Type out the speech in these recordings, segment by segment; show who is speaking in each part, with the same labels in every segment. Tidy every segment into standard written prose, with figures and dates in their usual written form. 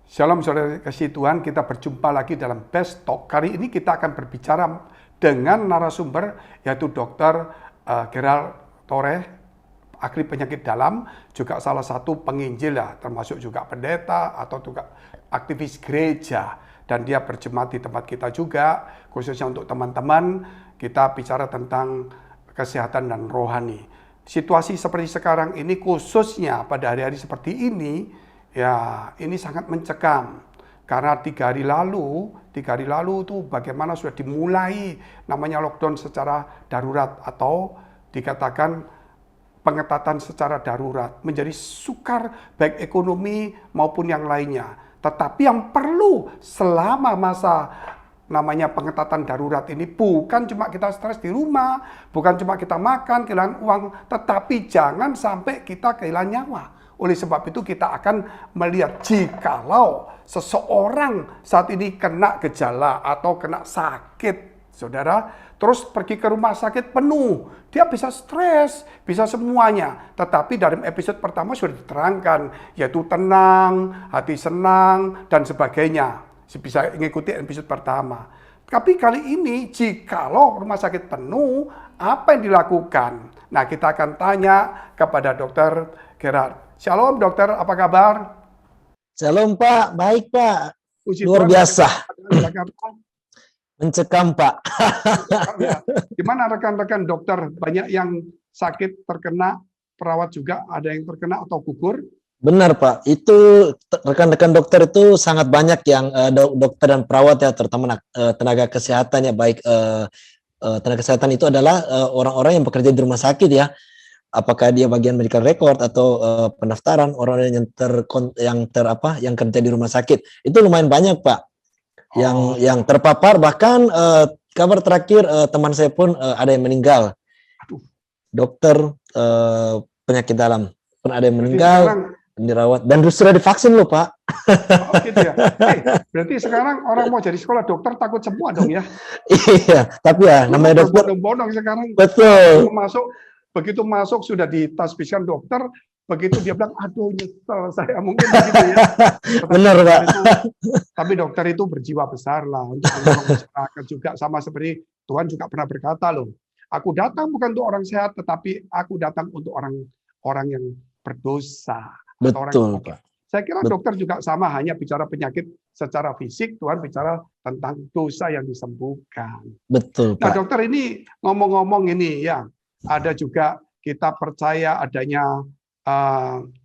Speaker 1: Shalom saudara kasih Tuhan, kita berjumpa lagi dalam Best Talk. Kali ini kita akan berbicara dengan narasumber yaitu Dr. Gerald Torres, ahli penyakit dalam, juga salah satu penginjil ya, termasuk juga pendeta atau juga aktivis gereja. Dan dia berjemaat di tempat kita juga, khususnya untuk teman-teman, kita bicara tentang kesehatan dan rohani. Situasi seperti sekarang ini, khususnya pada hari-hari seperti ini, ya, ini sangat mencekam. Karena 3 hari lalu itu bagaimana sudah dimulai namanya lockdown secara darurat atau dikatakan pengetatan secara darurat. Menjadi sukar baik ekonomi maupun yang lainnya. Tetapi yang perlu selama masa namanya pengetatan darurat ini bukan cuma kita stres di rumah, bukan cuma kita makan, kehilangan uang, tetapi jangan sampai kita kehilangan nyawa. Oleh sebab itu kita akan melihat jikalau seseorang saat ini kena gejala atau kena sakit, saudara, terus pergi ke rumah sakit penuh, dia bisa stres, bisa semuanya. Tetapi dalam episode pertama sudah diterangkan, yaitu tenang, hati senang, dan sebagainya. Bisa mengikuti episode pertama. Tapi kali ini jikalau rumah sakit penuh, apa yang dilakukan? Nah, kita akan tanya kepada Dr. Gerald. Shalom dokter, apa kabar?
Speaker 2: Shalom Pak, baik Pak.
Speaker 1: Puji
Speaker 2: Luar
Speaker 1: Tuhan,
Speaker 2: biasa.
Speaker 1: Jakarta.
Speaker 2: Mencekam Pak.
Speaker 1: Ya. Gimana rekan-rekan dokter? Banyak yang sakit terkena, perawat juga ada yang terkena atau gugur?
Speaker 2: Benar Pak, itu rekan-rekan dokter itu sangat banyak yang dokter dan perawat ya, terutama tenaga kesehatan ya, baik tenaga kesehatan itu adalah orang-orang yang bekerja di rumah sakit ya. Apakah dia bagian medical record atau pendaftaran orang-orang yang kerja di rumah sakit, itu lumayan banyak Pak yang terpapar. Bahkan kabar terakhir teman saya pun ada yang meninggal, dokter penyakit dalam pun ada yang meninggal, dirawat dan sudah divaksin loh Pak.
Speaker 1: Oh gitu ya. Berarti sekarang orang mau jadi sekolah dokter takut semua dong ya?
Speaker 2: Iya, tapi ya namanya dokter.
Speaker 1: Bodong sekarang.
Speaker 2: Betul.
Speaker 1: Begitu masuk sudah ditasbihkan dokter, begitu dia bilang, aduh nyesel saya, mungkin begitu ya.
Speaker 2: Benar Pak.
Speaker 1: Tapi dokter itu berjiwa besar lah untuk menolong masyarakat juga, sama seperti Tuhan juga pernah berkata loh, aku datang bukan untuk orang sehat, tetapi aku datang untuk orang yang berdosa.
Speaker 2: Betul Pak.
Speaker 1: Saya kira dokter juga sama, hanya bicara penyakit secara fisik, Tuhan bicara tentang dosa yang disembuhkan.
Speaker 2: Betul Pak.
Speaker 1: Nah dokter ini ngomong-ngomong ini ya, ada juga kita percaya adanya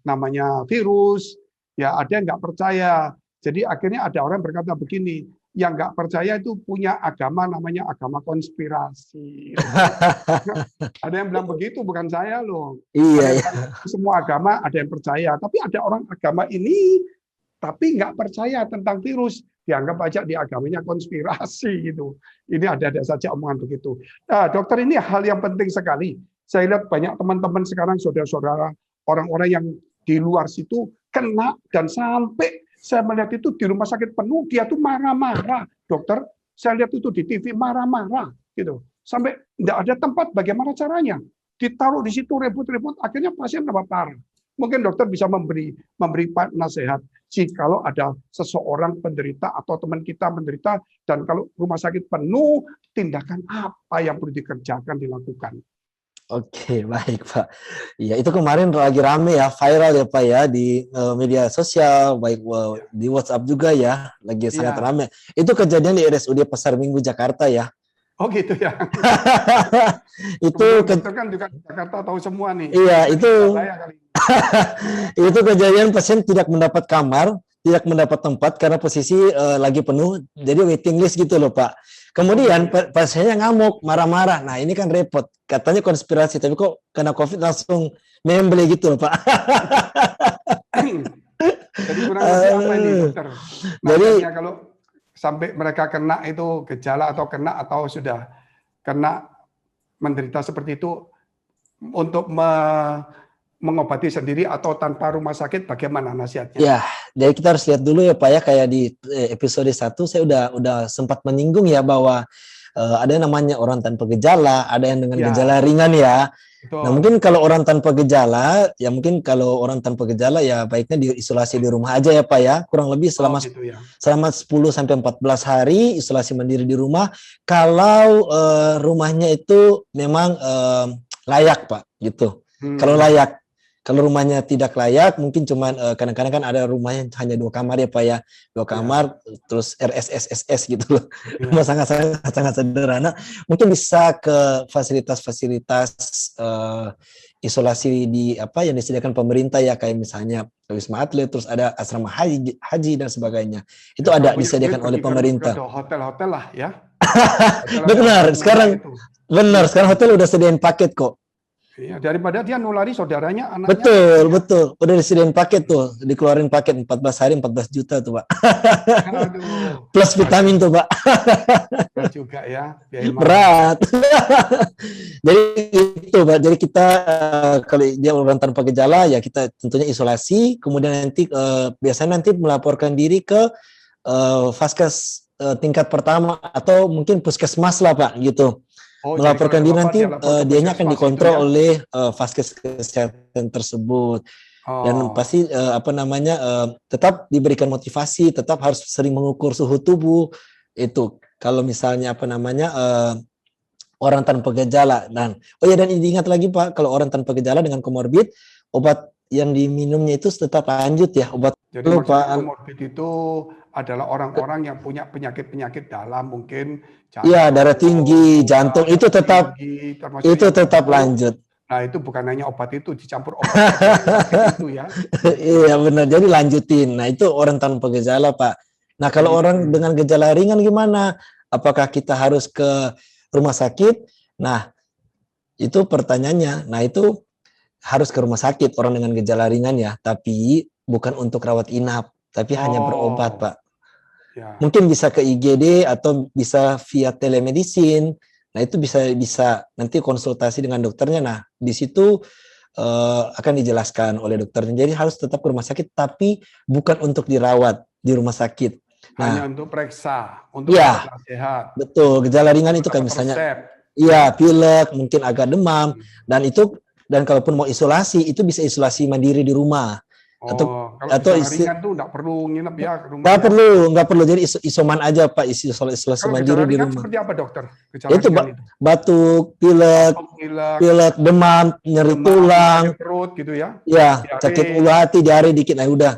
Speaker 1: namanya virus, ya ada yang nggak percaya. Jadi akhirnya ada orang berkata begini, yang nggak percaya itu punya agama namanya agama konspirasi. Ada yang bilang begitu, bukan saya loh.
Speaker 2: Iya.
Speaker 1: Semua agama ada yang percaya, tapi ada orang agama ini tapi nggak percaya tentang virus, dianggap aja di agamanya konspirasi gitu. Ini ada saja omongan begitu. Nah, dokter, ini hal yang penting sekali. Saya lihat banyak teman-teman sekarang, saudara-saudara, orang-orang yang di luar situ kena, dan sampai saya melihat itu di rumah sakit penuh, dia tuh marah-marah. Dokter, saya lihat itu di TV marah-marah gitu. Sampai tidak ada tempat, bagaimana caranya? Ditaruh di situ ribut-ribut, akhirnya pasien tambah parah. Mungkin dokter bisa memberi nasihat. Jikalau ada seseorang penderita atau teman kita menderita, dan kalau rumah sakit penuh, tindakan apa yang perlu dikerjakan, dilakukan?
Speaker 2: Oke, baik Pak. Ya, itu kemarin lagi rame ya, viral ya Pak ya, di media sosial, baik di WhatsApp juga ya, lagi sangat rame. Itu kejadian di RSUD Pasar Minggu Jakarta ya.
Speaker 1: Oh gitu ya.
Speaker 2: Itu
Speaker 1: kan juga Jakarta tahu semua nih.
Speaker 2: Iya, itu kejadian pasien tidak mendapat kamar, tidak mendapat tempat karena posisi lagi penuh, jadi waiting list gitu loh Pak. Kemudian pasiennya ngamuk, marah-marah. Nah ini kan repot, katanya konspirasi, tapi kok kena COVID langsung membeli gitu loh Pak.
Speaker 1: Jadi kurang lebih apa ini dokter? Jadi kalau sampai mereka kena itu gejala atau sudah kena menderita seperti itu, untuk mengobati sendiri atau tanpa rumah sakit, bagaimana nasihatnya?
Speaker 2: Ya, jadi kita harus lihat dulu ya Pak ya, kayak di episode 1 saya udah sempat menyinggung ya bahwa ada yang namanya orang tanpa gejala, ada yang dengan gejala ringan ya. Nah,
Speaker 1: betul.
Speaker 2: mungkin kalau orang tanpa gejala, ya mungkin kalau orang tanpa gejala ya baiknya diisolasi di rumah aja ya Pak ya. Kurang lebih
Speaker 1: Oh
Speaker 2: selama
Speaker 1: gitu ya.
Speaker 2: selama 10 sampai 14 hari isolasi mandiri di rumah kalau rumahnya itu memang layak Pak gitu. Kalau
Speaker 1: Hmm.
Speaker 2: layak. Kalau rumahnya tidak layak, mungkin cuman kadang-kadang kan ada rumahnya hanya 2 kamar ya Pak ya. Dua
Speaker 1: Ya,
Speaker 2: kamar terus RSSSS gitu loh. Rumah
Speaker 1: ya.
Speaker 2: sangat sederhana. Mungkin bisa ke fasilitas-fasilitas isolasi di apa yang disediakan pemerintah ya kayak misalnya Wisma Atlet, terus ada asrama haji dan sebagainya. Itu
Speaker 1: Ya, kalau
Speaker 2: ada
Speaker 1: punya duit
Speaker 2: disediakan oleh
Speaker 1: pergi ke
Speaker 2: pemerintah.
Speaker 1: hotel-hotel lah ya. Hotel-hotel
Speaker 2: Benar,
Speaker 1: murah
Speaker 2: sekarang
Speaker 1: itu.
Speaker 2: benar,
Speaker 1: Hmm.
Speaker 2: sekarang hotel udah sediain paket kok.
Speaker 1: Iya, daripada dia nulari saudaranya, anaknya gitu
Speaker 2: Betul,
Speaker 1: ya.
Speaker 2: betul. Udah disediain paket tuh, dikeluarin paket 14 hari 14 juta tuh, Pak.
Speaker 1: Aduh,
Speaker 2: Plus vitamin tuh, Pak.
Speaker 1: berat juga ya, biaya mahal.
Speaker 2: Berat. Jadi itu, Pak. Jadi kita kalau dia orang tanpa gejala ya kita tentunya isolasi, kemudian nanti biasanya nanti melaporkan diri ke Vaskes tingkat pertama atau mungkin puskesmas lah Pak gitu.
Speaker 1: Oh, jadi kalau
Speaker 2: Melaporkan
Speaker 1: ada
Speaker 2: diri
Speaker 1: apa-apa
Speaker 2: nanti
Speaker 1: dia lapor ke
Speaker 2: dianya akan
Speaker 1: puskesmas itu
Speaker 2: dikontrol
Speaker 1: ya.
Speaker 2: oleh Vaskes kesehatan tersebut dan
Speaker 1: Oh,
Speaker 2: pasti apa namanya tetap diberikan motivasi, tetap harus sering mengukur suhu tubuh itu. Kalau misalnya apa namanya orang tanpa gejala dan oh ya dan diingat lagi Pak kalau orang tanpa gejala dengan komorbid obat yang diminumnya itu tetap lanjut ya obat
Speaker 1: jadi maksudnya
Speaker 2: lupa.
Speaker 1: komorbid itu adalah orang-orang yang punya penyakit-penyakit dalam, mungkin
Speaker 2: Iya, darah
Speaker 1: jantung,
Speaker 2: tinggi,
Speaker 1: gula,
Speaker 2: jantung
Speaker 1: darah tinggi, termasuk
Speaker 2: itu
Speaker 1: yang
Speaker 2: tetap
Speaker 1: stroke.
Speaker 2: lanjut.
Speaker 1: Nah, itu bukan hanya obat itu, dicampur obat yang sakit itu ya.
Speaker 2: Iya benar. Jadi lanjutin. Nah, itu orang tanpa gejala, Pak. Nah, kalau orang
Speaker 1: Hmm.
Speaker 2: dengan gejala ringan gimana? Apakah kita harus ke rumah sakit? Nah, itu pertanyaannya. Nah, itu harus ke rumah sakit orang dengan gejala ringan ya, tapi bukan untuk rawat inap, tapi hanya berobat,
Speaker 1: Oh,
Speaker 2: Pak.
Speaker 1: ya.
Speaker 2: Mungkin bisa ke IGD atau bisa via telemedicine. Nah, itu bisa bisa nanti konsultasi dengan dokternya. Nah, di situ akan dijelaskan oleh dokternya. Jadi harus tetap ke rumah sakit, tapi bukan untuk dirawat di rumah sakit.
Speaker 1: Hanya
Speaker 2: Nah,
Speaker 1: untuk periksa, untuk dapat
Speaker 2: iya,
Speaker 1: nasihat,
Speaker 2: betul. Gejala ringan
Speaker 1: untuk
Speaker 2: itu kayak
Speaker 1: dapat
Speaker 2: misalnya,
Speaker 1: resep.
Speaker 2: iya, pilek, mungkin agak demam,
Speaker 1: Hmm.
Speaker 2: dan kalaupun mau isolasi, itu bisa isolasi mandiri di rumah. Atau
Speaker 1: Oh, kalau
Speaker 2: atau
Speaker 1: gejala ringan tuh nggak perlu nginep ya ke rumah
Speaker 2: nggak
Speaker 1: ya.
Speaker 2: perlu, nggak perlu. Jadi isoman aja Pak, isolasi
Speaker 1: Kalau
Speaker 2: mandiri
Speaker 1: gejala
Speaker 2: di
Speaker 1: ringan
Speaker 2: rumah.
Speaker 1: seperti apa dokter? Gejala
Speaker 2: Itu
Speaker 1: ringan itu?
Speaker 2: batuk, pilek,
Speaker 1: Batuk, pilek,
Speaker 2: pilek, demam, nyeri
Speaker 1: demam,
Speaker 2: tulang,
Speaker 1: sakit perut gitu ya,
Speaker 2: ya sakit ulu
Speaker 1: diare,
Speaker 2: hati, diare dikit, nah udah.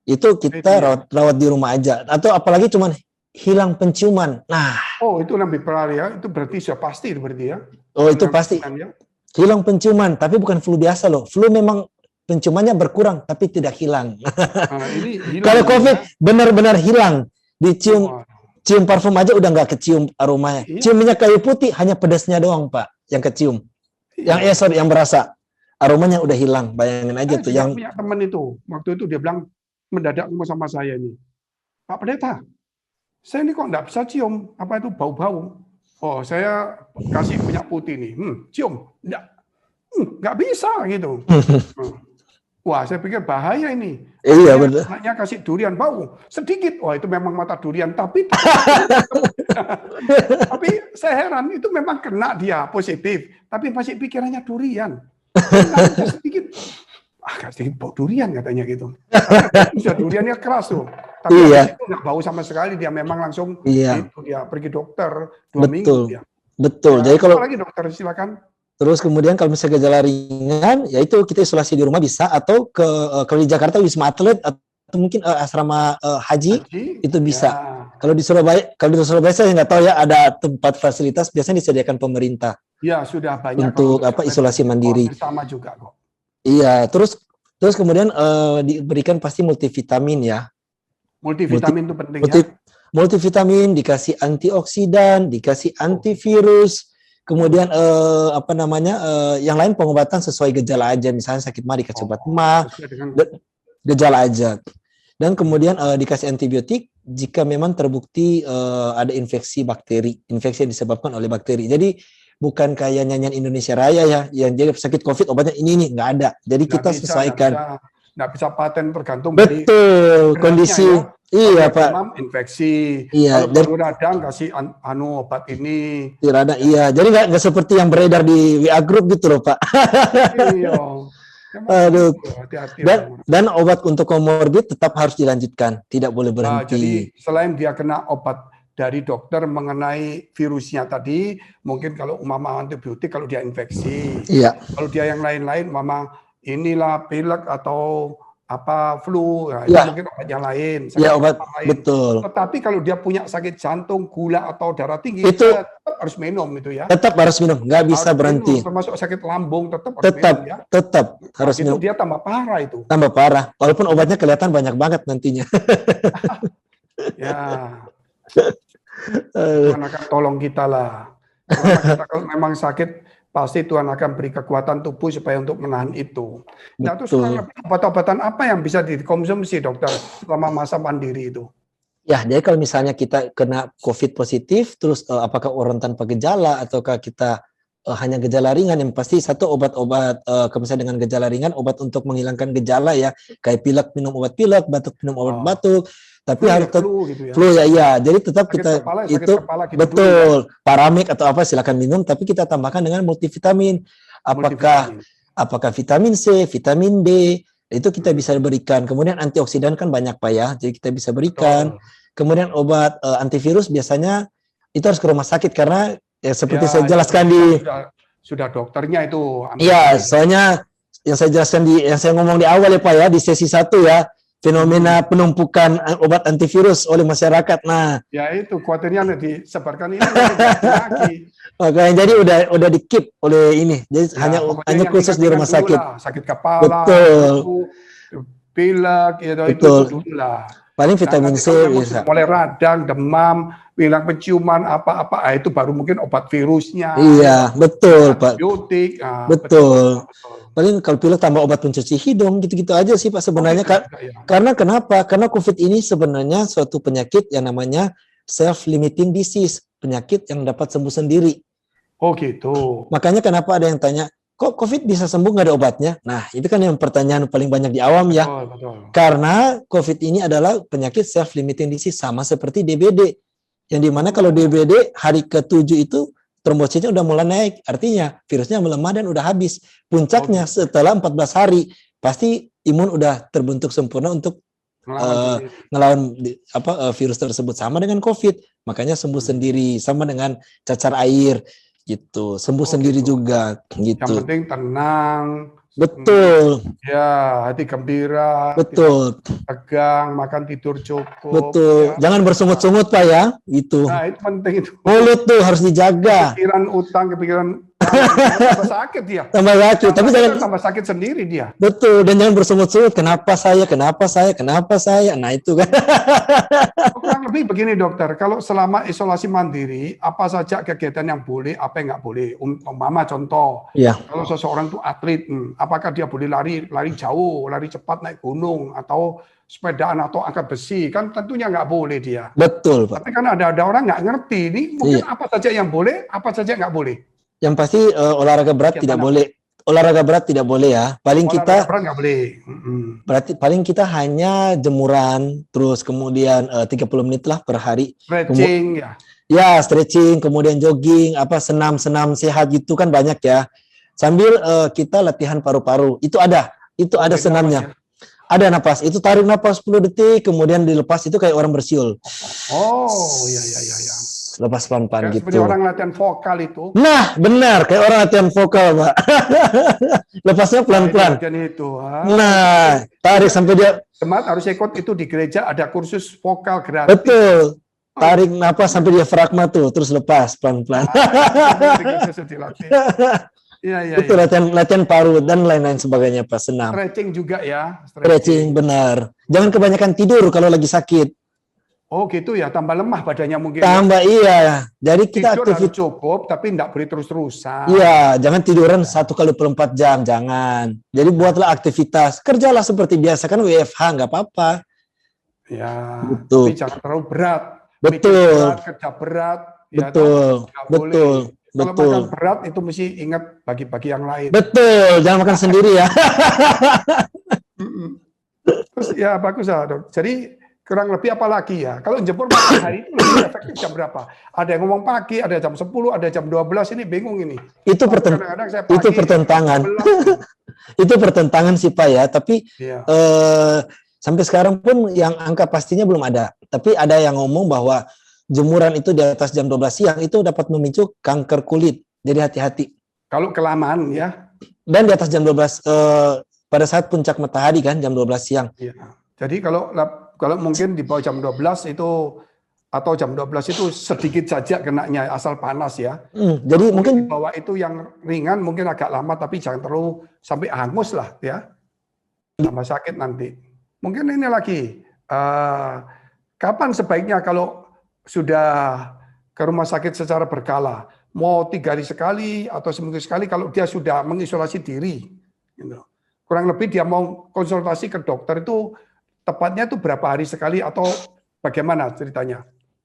Speaker 2: Itu
Speaker 1: itu
Speaker 2: kita
Speaker 1: ya.
Speaker 2: rawat di rumah aja. Atau apalagi cuman hilang penciuman. Nah,
Speaker 1: Oh, itu lebih parah ya. Itu berarti sudah pasti itu berarti ya.
Speaker 2: oh itu
Speaker 1: Hilang
Speaker 2: pasti
Speaker 1: penciuman ya.
Speaker 2: hilang penciuman, tapi bukan flu biasa loh. Flu memang penciumannya berkurang, tapi tidak hilang.
Speaker 1: Nah, ini hilang
Speaker 2: Kalau
Speaker 1: ini
Speaker 2: COVID
Speaker 1: ya.
Speaker 2: benar-benar hilang. Dicium
Speaker 1: Wah,
Speaker 2: cium parfum aja udah nggak kecium aromanya.
Speaker 1: iya,
Speaker 2: Cium minyak kayu putih hanya pedasnya doang Pak yang kecium.
Speaker 1: iya.
Speaker 2: Yang berasa aromanya udah hilang. Bayangin aja
Speaker 1: Saya
Speaker 2: tuh
Speaker 1: juga
Speaker 2: yang
Speaker 1: punya teman itu. Waktu itu dia bilang mendadak ngomong sama saya ini. Pak Pendeta, saya ini kok nggak bisa cium. Apa itu bau-bau? Oh, saya kasih minyak putih nih. Cium. Nggak bisa gitu. Hmm. Wah, saya pikir bahaya ini.
Speaker 2: iya
Speaker 1: Akhirnya
Speaker 2: benar.
Speaker 1: anaknya kasih durian bau sedikit. Wah, itu memang mata durian. Tapi tapi saya heran itu memang kena dia positif. Tapi masih pikirannya durian. Kena aja sedikit. Agak sedikit bau durian katanya gitu. Tapi sudah duriannya keras tuh. Tapi habis
Speaker 2: Iya,
Speaker 1: itu nggak bau sama sekali. Dia memang langsung
Speaker 2: iya,
Speaker 1: itu dia pergi dokter 2 minggu
Speaker 2: betul.
Speaker 1: dia.
Speaker 2: Betul.
Speaker 1: Ya,
Speaker 2: Jadi kalau
Speaker 1: apalagi dokter silakan.
Speaker 2: terus kemudian kalau misalnya gejala ringan, ya itu kita isolasi di rumah bisa atau ke kalau di Jakarta Wisma Atlet atau mungkin asrama haji
Speaker 1: Haji,
Speaker 2: itu
Speaker 1: ya,
Speaker 2: bisa. Kalau di Surabaya saya nggak tahu ya ada tempat fasilitas biasanya disediakan pemerintah
Speaker 1: ya sudah banyak kalau
Speaker 2: untuk
Speaker 1: untuk
Speaker 2: apa
Speaker 1: sampai
Speaker 2: isolasi mandiri.
Speaker 1: hampir sama juga kok.
Speaker 2: Iya, terus terus kemudian diberikan pasti multivitamin ya. Multi,
Speaker 1: Multivitamin itu penting ya.
Speaker 2: multi, multivitamin dikasih antioksidan, dikasih
Speaker 1: Oh,
Speaker 2: antivirus, kemudian
Speaker 1: bagus.
Speaker 2: apa namanya yang lain pengobatan sesuai gejala aja, misalnya sakit mah dikasih obat
Speaker 1: Oh,
Speaker 2: mah,
Speaker 1: sesuai dengan
Speaker 2: gejala aja. Dan kemudian dikasih antibiotik jika memang terbukti ada infeksi infeksi yang disebabkan oleh bakteri. Jadi bukan kayak nyanyian Indonesia Raya ya, yang jadi sakit COVID obatnya ini nggak ada. Jadi
Speaker 1: nggak
Speaker 2: kita
Speaker 1: bisa, nggak
Speaker 2: sesuaikan.
Speaker 1: bisa. nggak bisa paten tergantung dari
Speaker 2: Betul,
Speaker 1: beratnya
Speaker 2: kondisi.
Speaker 1: ya. Kalau
Speaker 2: Iya,
Speaker 1: dia
Speaker 2: Pak.
Speaker 1: demam, infeksi.
Speaker 2: Iya,
Speaker 1: Kalau baru radang kasih obat ini.
Speaker 2: Tirada,
Speaker 1: Ya,
Speaker 2: iya. Jadi nggak seperti yang beredar di WA Group gitu loh, Pak.
Speaker 1: iya. Memang
Speaker 2: Aduh.
Speaker 1: begitu, hati-hati
Speaker 2: Dan
Speaker 1: orang-orang.
Speaker 2: dan obat untuk komorbid tetap harus dilanjutkan, tidak boleh
Speaker 1: Nah,
Speaker 2: berhenti.
Speaker 1: jadi selain dia kena obat dari dokter mengenai virusnya tadi, mungkin kalau umpama antibiotik kalau dia infeksi,
Speaker 2: Iya,
Speaker 1: kalau dia yang lain-lain, umpama inilah pilek atau apa flu, nah itu
Speaker 2: iya,
Speaker 1: mungkin obatnya lain,
Speaker 2: iya
Speaker 1: sakit
Speaker 2: obat
Speaker 1: kepala lain.
Speaker 2: betul.
Speaker 1: Tetapi kalau dia punya sakit jantung, gula atau darah tinggi,
Speaker 2: Itu
Speaker 1: tetap harus minum itu ya.
Speaker 2: tetap harus minum, nggak bisa
Speaker 1: Harus minum,
Speaker 2: berhenti.
Speaker 1: termasuk sakit lambung tetap harus
Speaker 2: Tetap,
Speaker 1: minum ya.
Speaker 2: tetap
Speaker 1: Nah,
Speaker 2: harus
Speaker 1: gitu
Speaker 2: minum.
Speaker 1: dia tambah parah itu.
Speaker 2: Tambah parah, walaupun obatnya kelihatan banyak banget nantinya.
Speaker 1: Ya,
Speaker 2: Eh,
Speaker 1: Tuhan akan tolong kita lah. Selama kita kalau memang sakit, pasti Tuhan akan beri kekuatan tubuh supaya untuk menahan itu. Nah, terus kurang
Speaker 2: Betul.
Speaker 1: lebih obat-obatan apa yang bisa dikonsumsi dokter selama masa mandiri itu?
Speaker 2: Ya, jadi kalau misalnya kita kena COVID positif, terus apakah orang tanpa gejala ataukah kita hanya gejala ringan, yang pasti satu obat-obat kalau misalnya dengan gejala ringan, obat untuk menghilangkan gejala ya, kayak pilek minum obat pilek, batuk minum obat
Speaker 1: Oh,
Speaker 2: batuk, tapi
Speaker 1: flu ya
Speaker 2: harus
Speaker 1: flu gitu ya.
Speaker 2: flu ya, iya. Jadi tetap
Speaker 1: Sakit
Speaker 2: kita
Speaker 1: kepala, sakit
Speaker 2: itu
Speaker 1: kepala gitu dulu ya.
Speaker 2: betul Paramik atau apa silakan minum, tapi kita tambahkan dengan multivitamin. Apakah
Speaker 1: Multivitamin.
Speaker 2: apakah vitamin C, vitamin D, itu kita bisa berikan. Kemudian antioksidan kan banyak Pak ya, jadi kita bisa berikan.
Speaker 1: Betul.
Speaker 2: Kemudian obat antivirus biasanya itu harus ke rumah sakit karena ya seperti saya
Speaker 1: Ya,
Speaker 2: jelaskan
Speaker 1: itu
Speaker 2: di
Speaker 1: sudah dokternya itu.
Speaker 2: iya, soalnya yang saya jelaskan yang saya ngomong di awal ya Pak ya, di sesi 1 ya, fenomena penumpukan obat antivirus oleh masyarakat. Nah,
Speaker 1: Ya itu khawatirnya disebarkan ini lagi.
Speaker 2: makanya jadi udah di-keep oleh ini. Jadi
Speaker 1: Ya,
Speaker 2: hanya
Speaker 1: pokoknya yang
Speaker 2: khusus di
Speaker 1: ringan-ringan
Speaker 2: rumah
Speaker 1: dulu
Speaker 2: sakit.
Speaker 1: lah. Sakit kepala,
Speaker 2: Betul.
Speaker 1: flu, pilek, itu
Speaker 2: Betul.
Speaker 1: dulu lah.
Speaker 2: Paling
Speaker 1: Nah,
Speaker 2: vitamin
Speaker 1: nanti
Speaker 2: C
Speaker 1: kalau memang
Speaker 2: bisa.
Speaker 1: sudah mulai radang, demam, hilang penciuman, apa-apa, itu baru mungkin obat virusnya.
Speaker 2: Iya, betul, Pak.
Speaker 1: Antibiotik.
Speaker 2: Betul. Paling kalau pilek tambah obat pencuci hidung, gitu-gitu aja sih Pak sebenarnya.
Speaker 1: Gitu juga, ya.
Speaker 2: Karena kenapa? Karena COVID ini sebenarnya suatu penyakit yang namanya self-limiting disease, penyakit yang dapat sembuh sendiri.
Speaker 1: Oh gitu.
Speaker 2: Makanya kenapa ada yang tanya, kok COVID bisa sembuh nggak ada obatnya? Nah, itu kan yang pertanyaan paling banyak di awam ya.
Speaker 1: Betul.
Speaker 2: Karena COVID ini adalah penyakit self-limiting disease, sama seperti DBD. Yang dimana kalau DBD hari ke-7 itu trombositnya udah mulai naik, artinya virusnya melemah dan udah habis. Puncaknya setelah 14 hari, pasti imun udah terbentuk sempurna untuk ngelawan virus tersebut, sama dengan COVID. Makanya sembuh sendiri, sama dengan cacar air gitu, sembuh sendiri
Speaker 1: gitu.
Speaker 2: juga gitu.
Speaker 1: Yang penting tenang.
Speaker 2: Betul.
Speaker 1: Ya, hati gembira.
Speaker 2: Betul.
Speaker 1: Tegang, makan tidur cukup.
Speaker 2: Betul.
Speaker 1: Ya.
Speaker 2: Jangan bersungut-sungut Pak ya, gitu.
Speaker 1: Nah, itu penting itu.
Speaker 2: Mulut tuh harus dijaga.
Speaker 1: Kepikiran utang, kepikiran tambah sakit dia.
Speaker 2: Tambah sakit, tapi jangan
Speaker 1: tambah sakit sendiri dia.
Speaker 2: Betul, dan jangan bersungut-sungut. Kenapa saya? Kenapa saya? Kenapa saya? Nah itu kan.
Speaker 1: Kurang lebih begini dokter, kalau selama isolasi mandiri, apa saja kegiatan yang boleh, apa yang nggak boleh? Umpama contoh,
Speaker 2: ya.
Speaker 1: Kalau seseorang itu atlet, apakah dia boleh lari jauh, lari cepat naik gunung, atau sepedaan atau angkat besi? Kan tentunya nggak boleh dia.
Speaker 2: Betul Pak.
Speaker 1: Tapi kan ada orang nggak ngerti, ini mungkin apa saja yang boleh, apa saja nggak boleh.
Speaker 2: Yang pasti olahraga berat tidak boleh. Olahraga berat tidak boleh ya. Paling
Speaker 1: olahraga berat nggak boleh.
Speaker 2: Berarti paling kita hanya jemuran, terus kemudian 30 menit lah per hari.
Speaker 1: Stretching ya.
Speaker 2: Ya, stretching, kemudian jogging, senam-senam sehat gitu kan banyak ya. Sambil kita latihan paru-paru. Itu ada senamnya. Ada napas. Itu tarik napas 10 detik, kemudian dilepas, itu kayak orang bersiul.
Speaker 1: Oh, iya.
Speaker 2: Lepas pelan-pelan gitu.
Speaker 1: Seperti orang latihan vokal itu.
Speaker 2: Nah, benar, kayak orang latihan vokal, Pak. Lepasnya pelan-pelan. Nah, tarik sampai dia.
Speaker 1: Teman harus ikut itu di gereja, ada kursus vokal gratis.
Speaker 2: Betul. Tarik napas sampai diafragma tuh, terus lepas pelan-pelan.
Speaker 1: Iya.
Speaker 2: Itu latihan paru dan lain-lain sebagainya, Pak. Senam.
Speaker 1: Stretching juga ya.
Speaker 2: Stretching, benar. Jangan kebanyakan tidur kalau lagi sakit.
Speaker 1: Oh gitu ya, tambah lemah badannya mungkin.
Speaker 2: Tambah iya. Jadi kita
Speaker 1: tidur harus cukup, tapi tidak boleh terus-terusan.
Speaker 2: Iya, jangan tiduran 1 kali per 4 jam, jangan. Jadi buatlah aktivitas, kerjalah seperti biasa, kan WFH nggak apa-apa.
Speaker 1: Ya,
Speaker 2: betul.
Speaker 1: Tapi jangan terlalu berat.
Speaker 2: Betul.
Speaker 1: Kerja berat.
Speaker 2: Betul, ya, betul.
Speaker 1: Kalau makan berat itu mesti ingat bagi-bagi yang lain.
Speaker 2: Betul, jangan makan sendiri ya.
Speaker 1: Terus ya bagus lah dok. Jadi kurang lebih apa lagi ya? Kalau jemur matahari itu lebih efektif jam berapa? Ada yang ngomong pagi, ada jam 10, ada jam 12, ini bingung ini.
Speaker 2: Itu
Speaker 1: Kadang-kadang saya pagi,
Speaker 2: itu pertentangan. Itu pertentangan sih Pak ya, tapi
Speaker 1: Iya.
Speaker 2: sampai sekarang pun yang angka pastinya belum ada. Tapi ada yang ngomong bahwa jemuran itu di atas jam 12 siang itu dapat memicu kanker kulit. Jadi hati-hati.
Speaker 1: Kalau kelamaan ya.
Speaker 2: Dan di atas jam 12 pada saat puncak matahari kan jam 12 siang.
Speaker 1: Iya. Jadi kalau mungkin di bawah jam 12 itu atau jam 12 itu sedikit saja kenanya asal panas ya.
Speaker 2: Jadi
Speaker 1: Kalau
Speaker 2: mungkin
Speaker 1: di bawah itu yang ringan mungkin agak lama tapi jangan terlalu sampai hangus lah ya. Tambah sakit nanti. Mungkin ini lagi kapan sebaiknya kalau sudah ke rumah sakit secara berkala, mau 3 hari sekali atau seminggu sekali kalau dia sudah mengisolasi diri, gitu. Kurang lebih dia mau konsultasi ke dokter itu tepatnya itu berapa hari sekali atau bagaimana ceritanya?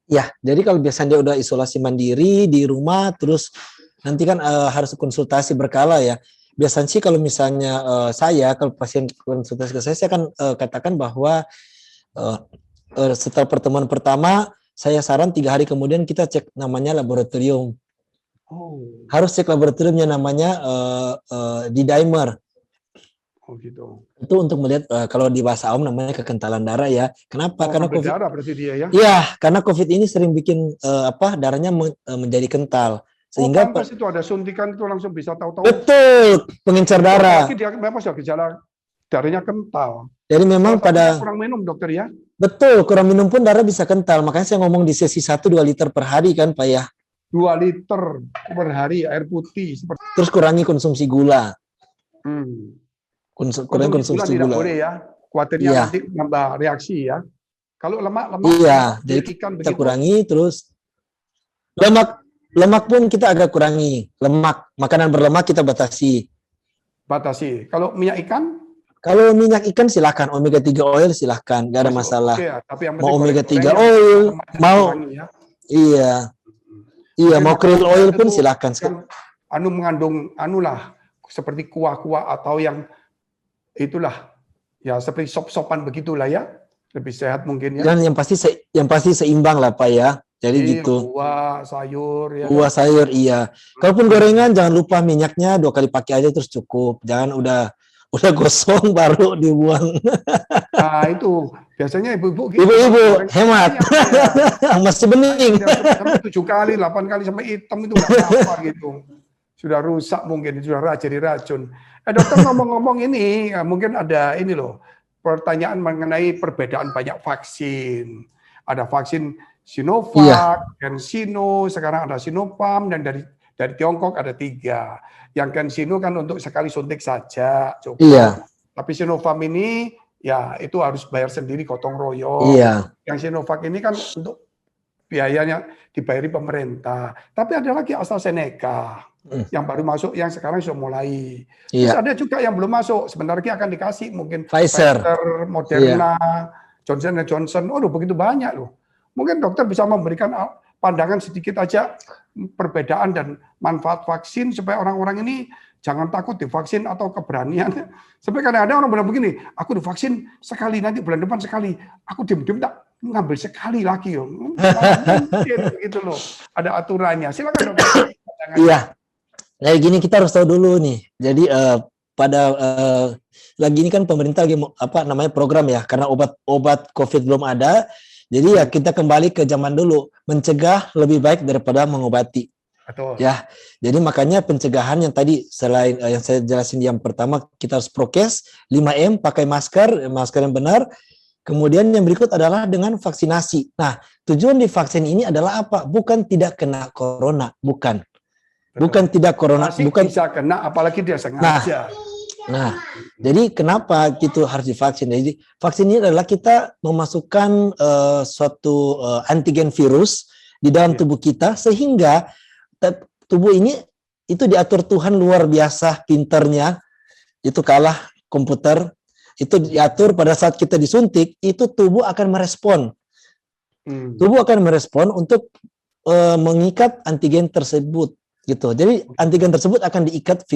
Speaker 2: ya, jadi kalau biasanya dia udah isolasi mandiri di rumah, terus nanti kan harus konsultasi berkala ya. Biasanya sih kalau misalnya kalau pasien konsultasi ke saya akan katakan bahwa setelah pertemuan pertama, saya saran 3 hari kemudian kita cek namanya laboratorium.
Speaker 1: Oh,
Speaker 2: Harus cek laboratoriumnya namanya D-dimer.
Speaker 1: oh gitu.
Speaker 2: Itu untuk melihat kalau di bahasa awam namanya kekentalan darah ya. Kenapa?
Speaker 1: Oh,
Speaker 2: Karena
Speaker 1: ambil
Speaker 2: COVID.
Speaker 1: darah berarti dia ya?
Speaker 2: Iya, karena COVID ini sering bikin darahnya menjadi kental. Sehingga
Speaker 1: pantas itu ada suntikan itu langsung bisa tahu-tahu.
Speaker 2: betul pengencer darah.
Speaker 1: Apalagi dia memang sudah gejala darahnya kental.
Speaker 2: Jadi memang pada
Speaker 1: kurang minum dokter ya?
Speaker 2: betul kurang minum pun darah bisa kental. Makanya saya ngomong di sesi 1-2 liter per hari kan Pak ya.
Speaker 1: 2 liter per hari air putih.
Speaker 2: Terus kurangi konsumsi gula. Kurangi
Speaker 1: Konsumsi
Speaker 2: konsumsi
Speaker 1: tidak
Speaker 2: gula.
Speaker 1: boleh ya. Khawatirnya
Speaker 2: Iya.
Speaker 1: nanti nambah reaksi ya. Kalau lemak
Speaker 2: Iya, jadi
Speaker 1: ikan
Speaker 2: kita
Speaker 1: begitu.
Speaker 2: kurangi terus lemak pun kita agak kurangi. Makanan berlemak kita batasi.
Speaker 1: Batasi. Kalau minyak ikan?
Speaker 2: Kalau minyak ikan silakan, omega 3 oil silakan, nggak ada
Speaker 1: Masuk.
Speaker 2: masalah.
Speaker 1: Oke, ya. Tapi yang
Speaker 2: Mau
Speaker 1: penting
Speaker 2: omega 3
Speaker 1: goreng-gorengnya
Speaker 2: oil,
Speaker 1: lemaknya
Speaker 2: mau
Speaker 1: dikurangi ya.
Speaker 2: iya. Iya,
Speaker 1: Mungkin
Speaker 2: mau krill
Speaker 1: makanan
Speaker 2: oil
Speaker 1: itu
Speaker 2: pun silakan.
Speaker 1: Kan mengandung seperti kuah-kuah atau yang itulah ya seperti sop-sopan begitulah ya. Lebih sehat mungkin ya.
Speaker 2: Dan yang pasti seimbang lah Pak ya. Jadi gitu.
Speaker 1: Buah, sayur ya.
Speaker 2: Buah sayur iya. Kalaupun gorengan jangan lupa minyaknya 2 kali pakai aja terus cukup. Jangan udah gosong baru dibuang.
Speaker 1: Nah, itu biasanya ibu-ibu gitu.
Speaker 2: Ibu-ibu hemat. Masih bening.
Speaker 1: Sampai 7 kali, 8 kali sampai hitam itu nggak apa gitu. Sudah rusak mungkin, sudah jadi racun. Dokter ngomong-ngomong ini, mungkin ada ini loh, pertanyaan mengenai perbedaan banyak vaksin. Ada vaksin Sinovac, CanSino, sekarang ada Sinopharm, dan dari Tiongkok ada 3. Yang CanSino kan untuk sekali suntik saja, cukup.
Speaker 2: Iya.
Speaker 1: Tapi Sinopharm ini ya itu harus bayar sendiri gotong royong.
Speaker 2: Iya.
Speaker 1: Yang Sinovac ini kan untuk biayanya dibayari pemerintah. Tapi ada lagi AstraZeneca yang baru masuk, yang sekarang sudah mulai. Terus ada juga yang belum masuk, sebentar lagi akan dikasih mungkin
Speaker 2: Pfizer,
Speaker 1: Moderna, Johnson & Johnson. Oh, begitu banyak loh. Mungkin dokter bisa memberikan pandangan sedikit aja perbedaan dan manfaat vaksin supaya orang-orang ini jangan takut divaksin atau keberanian. Sampai kadang-kadang orang bilang begini, aku divaksin sekali, nanti bulan depan sekali. Aku diem-diem tak ngambil sekali lagi. Mungkin gitu loh. Ada aturannya. Silakan dokter.
Speaker 2: Iya. Nah gini kita harus tahu dulu nih. Jadi lagi ini kan pemerintah lagi program ya, karena obat COVID belum ada. Jadi ya kita kembali ke zaman dulu, mencegah lebih baik daripada mengobati.
Speaker 1: Betul.
Speaker 2: Ya, jadi makanya pencegahan yang tadi selain yang saya jelasin yang pertama kita harus prokes, 5M, pakai masker yang benar. Kemudian yang berikut adalah dengan vaksinasi. Nah, tujuan di vaksin ini adalah apa? Bukan tidak kena corona, bukan.
Speaker 1: Betul.
Speaker 2: Bukan tidak corona,
Speaker 1: masih
Speaker 2: bukan
Speaker 1: bisa kena, apalagi dia sengaja.
Speaker 2: Nah, jadi kenapa gitu harus divaksin? Jadi vaksin ini adalah kita memasukkan suatu antigen virus di dalam tubuh kita sehingga tubuh ini itu diatur Tuhan luar biasa pinternya, itu kalah komputer, itu diatur pada saat kita disuntik itu tubuh akan merespon, tubuh akan merespon untuk mengikat antigen tersebut gitu. Jadi antigen tersebut akan diikat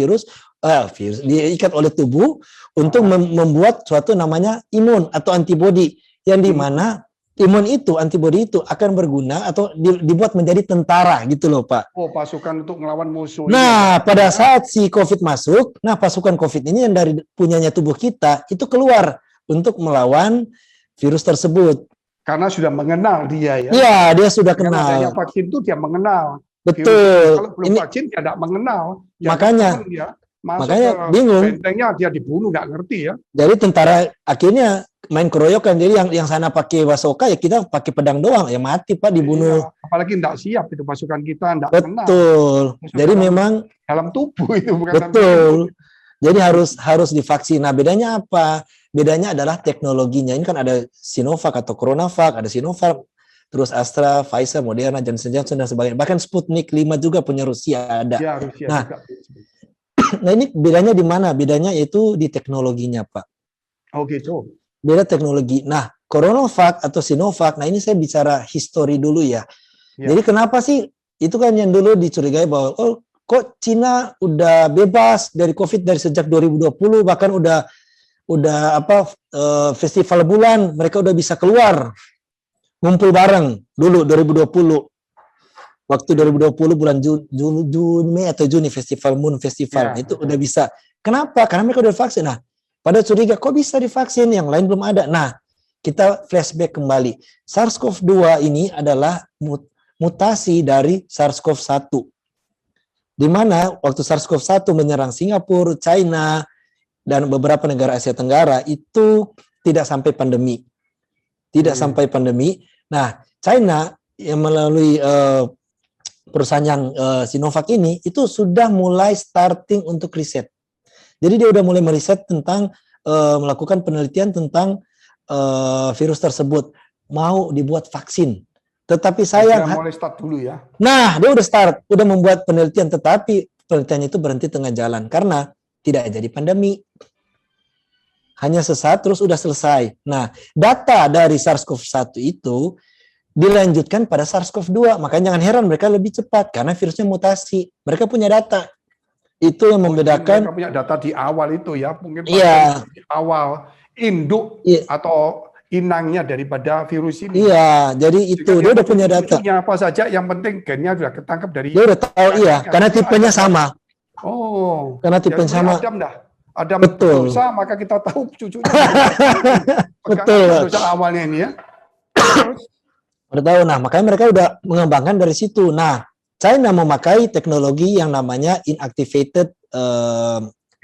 Speaker 2: diikat oleh tubuh untuk membuat suatu namanya imun atau antibodi, yang dimana imun itu, antibodi itu akan berguna atau dibuat menjadi tentara gitu loh Pak.
Speaker 1: Oh, pasukan untuk melawan musuh.
Speaker 2: Nah, pada saat si COVID masuk, nah pasukan COVID ini yang dari punyanya tubuh kita itu keluar untuk melawan virus tersebut.
Speaker 1: Karena sudah mengenal dia ya.
Speaker 2: Iya, dia sudah
Speaker 1: Dengan
Speaker 2: kenal.
Speaker 1: adanya vaksin itu dia mengenal.
Speaker 2: Betul.
Speaker 1: Kalau belum vaksin dia tidak mengenal.
Speaker 2: Makanya bingung.
Speaker 1: Bentengnya dia dibunuh, nggak ngerti ya.
Speaker 2: Jadi tentara akhirnya main keroyokan. Jadi yang sana pakai basoka ya kita pakai pedang doang, ya mati Pak, dibunuh.
Speaker 1: Iya, apalagi tidak siap itu pasukan kita, tidak kenal.
Speaker 2: Betul. Jadi memang
Speaker 1: dalam tubuh itu bukan.
Speaker 2: Betul. Jadi harus divaksin. Nah, bedanya apa? Bedanya adalah teknologinya. Ini kan ada Sinovac atau CoronaVac, ada Sinovac, terus Astra, Pfizer, Moderna, Johnson Johnson dan sebagainya. Bahkan Sputnik 5 juga punya Rusia ada.
Speaker 1: Ya, Rusia
Speaker 2: nah,
Speaker 1: juga.
Speaker 2: Nah, ini bedanya di mana? Bedanya yaitu di teknologinya, Pak.
Speaker 1: Oh, gitu.
Speaker 2: Beda teknologi. Nah, CoronaVac atau Sinovac, nah ini saya bicara histori dulu ya. Jadi kenapa sih itu kan yang dulu dicurigai bahwa kok Cina udah bebas dari COVID dari sejak 2020, bahkan udah festival bulan mereka udah bisa keluar ngumpul bareng dulu 2020. Waktu 2020 bulan Juni atau Juni festival Moon Festival itu udah bisa. Kenapa? Karena mereka udah vaksin. Nah, pada curiga kok bisa divaksin, yang lain belum ada. Nah, kita flashback kembali. SARS-CoV-2 ini adalah mutasi dari SARS-CoV-1. Di mana waktu SARS-CoV-1 menyerang Singapura, China, dan beberapa negara Asia Tenggara itu tidak sampai pandemi. Tidak sampai pandemi. Nah, China yang melalui perusahaan yang Sinovac ini itu sudah mulai starting untuk riset. Jadi dia udah mulai meriset tentang melakukan penelitian tentang virus tersebut, mau dibuat vaksin. Tetapi sayang,
Speaker 1: dia mulai start dulu ya.
Speaker 2: Nah, dia udah membuat penelitian, tetapi penelitian itu berhenti tengah jalan karena tidak jadi pandemi. Hanya sesaat terus udah selesai. Nah, data dari SARS-CoV-1 itu dilanjutkan pada SARS-CoV-2. Makanya jangan heran mereka lebih cepat karena virusnya mutasi. Mereka punya data. Itu yang membedakan.
Speaker 1: Mereka punya data di awal itu ya. Mungkin
Speaker 2: di
Speaker 1: awal induk atau inangnya daripada virus ini.
Speaker 2: Iya, jadi itu dia udah punya data.
Speaker 1: Apa saja, yang penting gennya sudah ketangkap dari.
Speaker 2: Dia udah tahu, karena tipenya sama.
Speaker 1: Oh,
Speaker 2: karena tipenya sama.
Speaker 1: Adam
Speaker 2: betul.
Speaker 1: Dosa, maka kita tahu cucunya.
Speaker 2: Betul.
Speaker 1: Dosa awalnya ini ya.
Speaker 2: Udah tahu. Nah, makanya mereka udah mengembangkan dari situ. Nah, China memakai teknologi yang namanya inactivated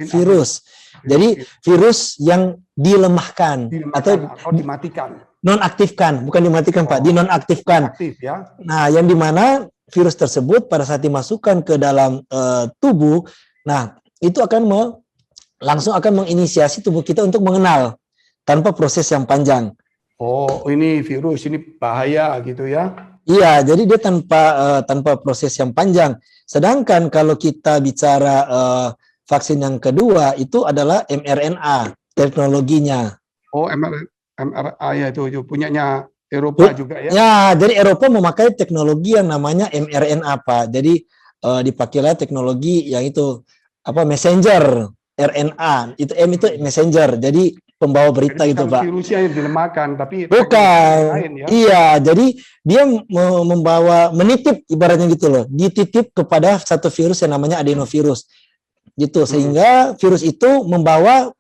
Speaker 2: virus. Jadi virus yang dilemahkan atau
Speaker 1: dimatikan.
Speaker 2: Nonaktifkan, bukan dimatikan Pak, dinonaktifkan.
Speaker 1: Aktif, ya.
Speaker 2: Nah, yang dimana virus tersebut pada saat dimasukkan ke dalam tubuh, nah itu langsung akan menginisiasi tubuh kita untuk mengenal tanpa proses yang panjang.
Speaker 1: Oh, ini virus, ini bahaya gitu ya?
Speaker 2: Iya, jadi dia tanpa proses yang panjang. Sedangkan kalau kita bicara vaksin yang kedua itu adalah mRNA teknologinya.
Speaker 1: Oh, mRNA ya itu punyanya Eropa juga ya?
Speaker 2: Ya, jadi Eropa memakai teknologi yang namanya mRNA Pak. Jadi dipakailah teknologi yang itu messenger RNA. Itu M itu messenger. Jadi pembawa berita
Speaker 1: jadi
Speaker 2: gitu Pak.
Speaker 1: Virusnya yang dilemahkan, tapi
Speaker 2: bukan.
Speaker 1: Lain, ya?
Speaker 2: Iya, jadi dia menitip ibaratnya gitu loh. Dititip kepada satu virus yang namanya adenovirus. Gitu, sehingga virus itu membawa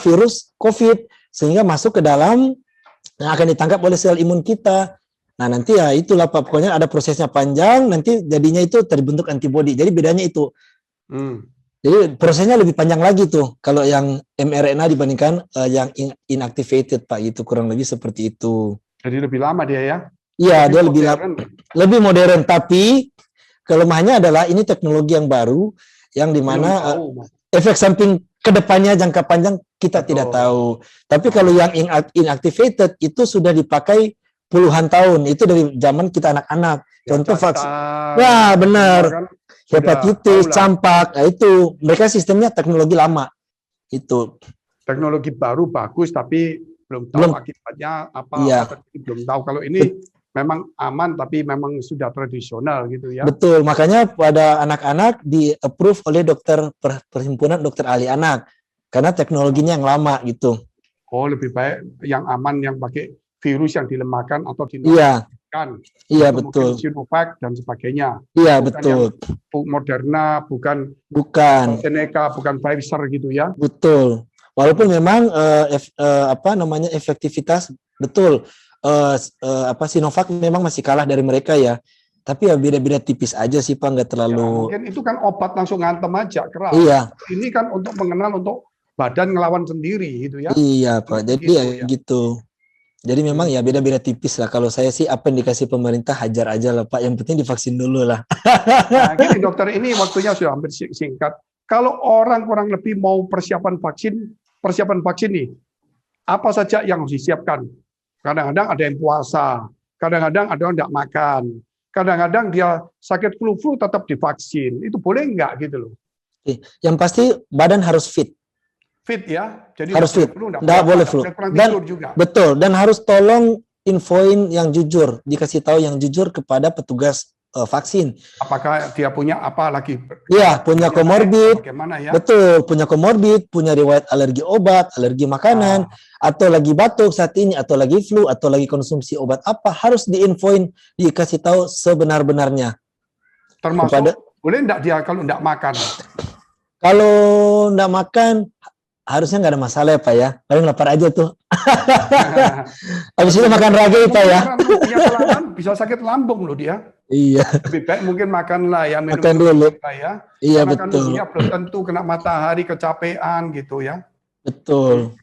Speaker 2: virus COVID sehingga masuk ke dalam yang akan ditangkap oleh sel imun kita. Nah, nanti ya itulah Pak, pokoknya ada prosesnya panjang, nanti jadinya itu terbentuk antibodi. Jadi bedanya itu. Jadi prosesnya lebih panjang lagi tuh kalau yang mRNA dibandingkan yang inactivated Pak, itu kurang lebih seperti itu.
Speaker 1: Jadi lebih lama dia ya?
Speaker 2: Iya, dia lebih modern, tapi kelemahannya adalah ini teknologi yang baru yang dimana efek samping kedepannya jangka panjang kita tidak tahu. Tapi kalau yang inactivated itu sudah dipakai puluhan tahun, itu dari zaman kita anak-anak. Contoh vaksin. Wah, benar. Kan? Hepatitis, campak, nah itu mereka sistemnya teknologi lama. Itu
Speaker 1: teknologi baru bagus tapi belum tahu akibatnya apa, belum tahu. Kalau ini memang aman tapi memang sudah tradisional gitu ya.
Speaker 2: Betul, makanya pada anak-anak di-approve oleh Perhimpunan Dokter Ahli Anak karena teknologinya yang lama gitu.
Speaker 1: Oh, lebih baik yang aman yang pakai virus yang dilemahkan atau
Speaker 2: Iya,
Speaker 1: kan.
Speaker 2: iya
Speaker 1: Itu
Speaker 2: betul.
Speaker 1: mungkin Sinovac dan sebagainya.
Speaker 2: Iya
Speaker 1: Bukan
Speaker 2: betul.
Speaker 1: yang Moderna, bukan
Speaker 2: Bukan,
Speaker 1: AstraZeneca, bukan Pfizer gitu ya.
Speaker 2: betul. Walaupun memang efektivitas betul Sinovac memang masih kalah dari mereka ya. Tapi ya beda-beda tipis aja sih Pak, nggak
Speaker 1: Ya,
Speaker 2: terlalu.
Speaker 1: mungkin itu kan obat langsung ngantem aja keras.
Speaker 2: Iya,
Speaker 1: Ini kan untuk mengenal untuk badan ngelawan sendiri gitu ya.
Speaker 2: iya Pak. Jadi
Speaker 1: Gitu,
Speaker 2: ya
Speaker 1: ya.
Speaker 2: gitu. Jadi memang ya beda-beda tipis lah. Kalau saya sih apa yang dikasih pemerintah hajar aja lah Pak. Yang penting divaksin dulu lah.
Speaker 1: Nah, gini dokter, ini waktunya sudah hampir singkat. Kalau orang kurang lebih mau persiapan vaksin nih, apa saja yang harus disiapkan? Kadang-kadang ada yang puasa, kadang-kadang ada yang tidak makan, kadang-kadang dia sakit flu tetap divaksin. Itu boleh nggak gitu loh?
Speaker 2: Oke. Yang pasti badan harus fit.
Speaker 1: Fit ya, jadi
Speaker 2: Harus fit, nggak boleh flu. Dan
Speaker 1: juga.
Speaker 2: betul, dan harus tolong infoin yang jujur, dikasih tahu yang jujur kepada petugas vaksin.
Speaker 1: Apakah dia punya apa lagi?
Speaker 2: Iya, punya komorbid.
Speaker 1: Bagaimana ya?
Speaker 2: Betul, punya komorbid, punya riwayat alergi obat, alergi makanan, atau lagi batuk saat ini, atau lagi flu, atau lagi konsumsi obat apa, harus diinfoin, dikasih tahu sebenar-benarnya.
Speaker 1: Termasuk boleh enggak dia kalau enggak makan?
Speaker 2: Kalau enggak makan, harusnya nggak ada masalah ya Pak ya. Paling lapar aja tuh. Habis itu makan ragi Pak ya.
Speaker 1: Bisa sakit lambung loh dia.
Speaker 2: Iya.
Speaker 1: Lebih baik mungkin makanlah ya, minum
Speaker 2: makan dulu
Speaker 1: ya.
Speaker 2: Iya.
Speaker 1: Karena
Speaker 2: betul.
Speaker 1: Kan dia belum tentu kena matahari, kecapean gitu ya.
Speaker 2: Betul.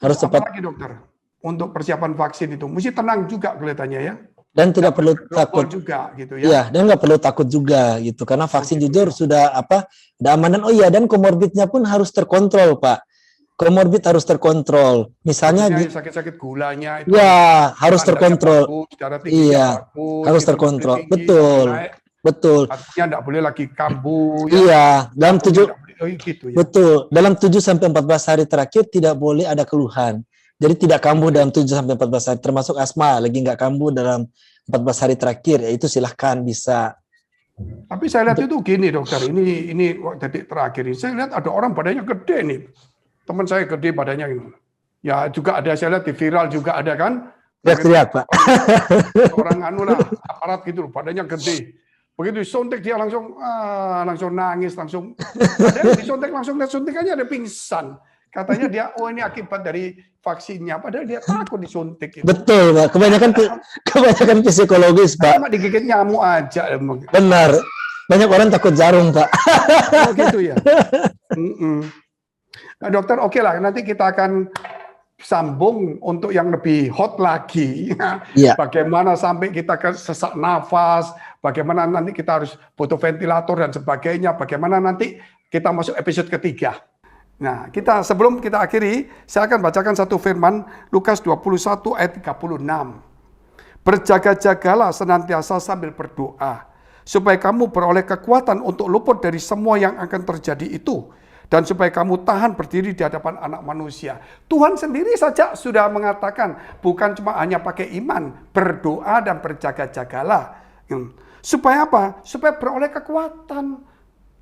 Speaker 2: Harus cepat.
Speaker 1: Apalagi dokter untuk persiapan vaksin itu mesti tenang juga kelihatannya ya.
Speaker 2: Dan tidak perlu takut
Speaker 1: juga gitu ya.
Speaker 2: Iya, dan nggak perlu takut juga gitu karena vaksin jujur sudah ada aman. Oh iya, dan komorbidnya pun harus terkontrol Pak. Komorbid harus terkontrol. Misalnya
Speaker 1: sakit-sakit gulanya itu
Speaker 2: ya harus terkontrol. Iya, harus terkontrol. Betul. Betul.
Speaker 1: Artinya enggak boleh lagi kambuh.
Speaker 2: Iya, dalam 7
Speaker 1: gitu ya.
Speaker 2: Betul. Dalam 7 sampai 14 hari terakhir tidak boleh ada keluhan. Jadi tidak kambuh dalam 7 sampai 14 hari, termasuk asma lagi nggak kambuh dalam 14 hari terakhir, ya itu silahkan bisa.
Speaker 1: Tapi saya lihat itu gini dokter, ini detik terakhir ini, saya lihat ada orang badannya gede nih, teman saya gede badannya ini. Ya juga ada, saya lihat di viral juga ada kan.
Speaker 2: Teriak-teriak Pak.
Speaker 1: Orang aparat gitu, badannya gede. Begitu disuntik dia langsung nangis, langsung ada disuntik langsung suntik aja ada pingsan. Katanya dia, ini akibat dari vaksinnya, padahal dia takut disuntik. Itu.
Speaker 2: Betul, Pak. Kebanyakan psikologis, Pak.
Speaker 1: Cuma digigit nyamuk aja.
Speaker 2: Benar. Banyak orang takut jarum, Pak.
Speaker 1: Oh gitu ya. Nah, dokter, oke lah. Nanti kita akan sambung untuk yang lebih hot lagi.
Speaker 2: Iya.
Speaker 1: Bagaimana sampai kita ke sesak nafas, bagaimana nanti kita harus butuh ventilator dan sebagainya, bagaimana nanti kita masuk episode ketiga. Nah, sebelum kita akhiri, saya akan bacakan satu firman Lukas 21 ayat 36. Berjaga-jagalah senantiasa sambil berdoa, supaya kamu beroleh kekuatan untuk luput dari semua yang akan terjadi itu, dan supaya kamu tahan berdiri di hadapan anak manusia. Tuhan sendiri saja sudah mengatakan, bukan cuma hanya pakai iman, berdoa dan berjaga-jagalah. Supaya apa? Supaya beroleh kekuatan.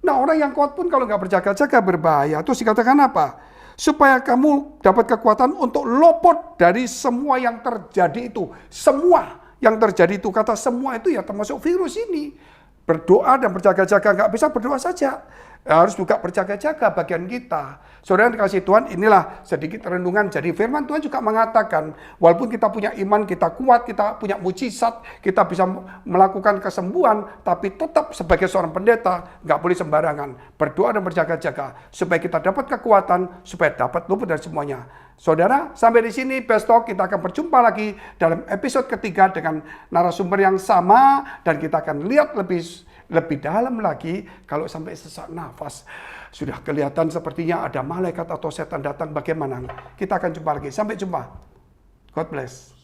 Speaker 1: Nah, orang yang kuat pun kalau nggak berjaga-jaga berbahaya. Terus dikatakan apa? Supaya kamu dapat kekuatan untuk luput dari semua yang terjadi itu. Semua yang terjadi itu, kata semua itu ya termasuk virus ini. Berdoa dan berjaga-jaga, nggak bisa berdoa saja. Harus juga berjaga-jaga bagian kita. Saudara yang dikasih Tuhan, inilah sedikit renungan. Jadi firman Tuhan juga mengatakan, walaupun kita punya iman, kita kuat, kita punya mujizat, kita bisa melakukan kesembuhan, tapi tetap sebagai seorang pendeta, nggak boleh sembarangan. Berdoa dan berjaga-jaga, supaya kita dapat kekuatan, supaya dapat luput dari semuanya. Saudara, sampai di sini Best Talk, kita akan berjumpa lagi dalam episode ketiga dengan narasumber yang sama, dan kita akan lihat lebih dalam lagi. Kalau sampai sesak nafas sudah kelihatan sepertinya ada malaikat atau setan datang, bagaimana? Kita akan jumpa lagi. Sampai jumpa. God bless.